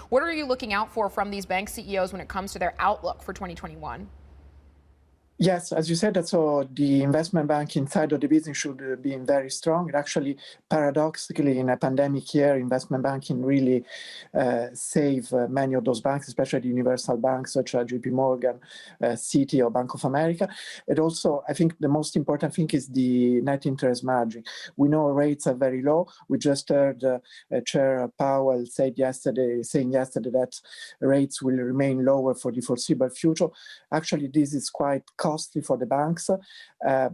What are you looking out for from these bank CEOs when it comes to their outlook for 2021? Yes, as you said, that so the investment banking side of the business should be very strong. It actually, paradoxically, in a pandemic year, investment banking really saved many of those banks, especially the universal banks such as JP Morgan, Citi, or Bank of America. And also, I think the most important thing is the net interest margin. We know rates are very low. We just heard Chair Powell saying yesterday that rates will remain lower for the foreseeable future. Actually, this is quite costly for the banks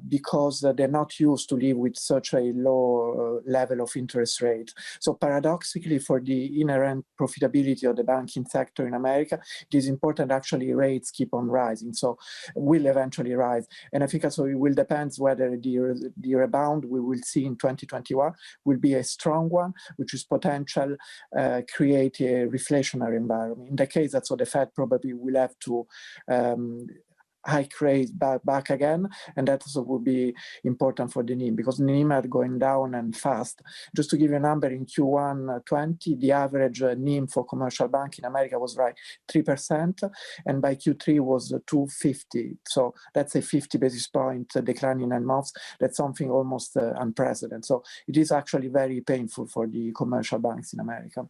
because they're not used to live with such a low level of interest rate. So paradoxically, for the inherent profitability of the banking sector in America, it is important actually rates keep on rising. So will eventually rise. And I think also it will depend whether the rebound we will see in 2021 will be a strong one, which is potential create a reflationary environment. In the case that so the Fed probably will have to hike rates back again, and that also would be important for the NIM because NIM are going down and fast. Just to give you a number, in Q1 20, the average NIM for commercial bank in America was 3%, and by Q3 was 250. So that's a 50 basis point decline in 9 months. That's something almost unprecedented. So it is actually very painful for the commercial banks in America.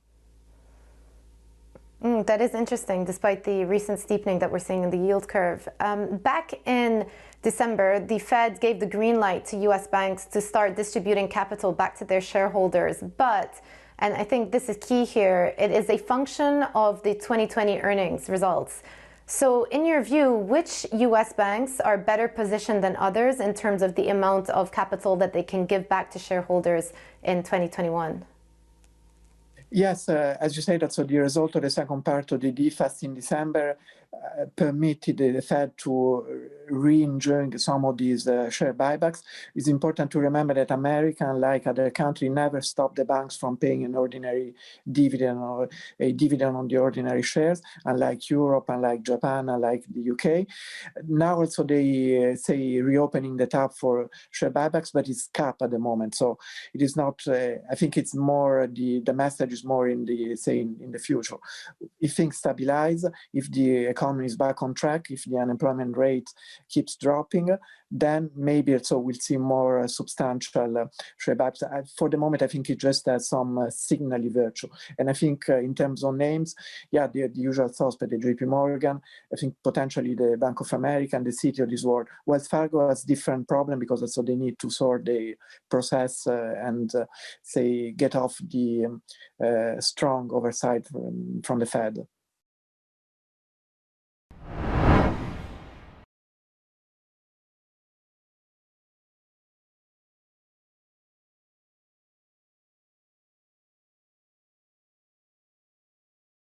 That is interesting, despite the recent steepening that we're seeing in the yield curve. Back in December, the Fed gave the green light to U.S. banks to start distributing capital back to their shareholders. But, and I think this is key here, it is a function of the 2020 earnings results. So in your view, which U.S. banks are better positioned than others in terms of the amount of capital that they can give back to shareholders in 2021? Yes, as you say, that's so the result of the second part of the DFAST in December permitted the Fed to re-enjoy some of these share buybacks. It's important to remember that America, unlike other countries, never stopped the banks from paying an ordinary dividend or a dividend on the ordinary shares, unlike Europe, unlike Japan, unlike the UK. Now also they say reopening the tap for share buybacks, but it's capped at the moment. So it is not, I think it's more, the message is more in the, say, in the future. If things stabilize, if the economy is back on track, if the unemployment rate keeps dropping, then maybe also we'll see more substantial share buybacks. For the moment, I think it just has some signal virtue. And I think in terms of names, yeah, the usual suspect, the JP Morgan, I think potentially the Bank of America and the Citi of this world. Wells Fargo has different problem because also they need to sort the process and say get off the strong oversight from the Fed.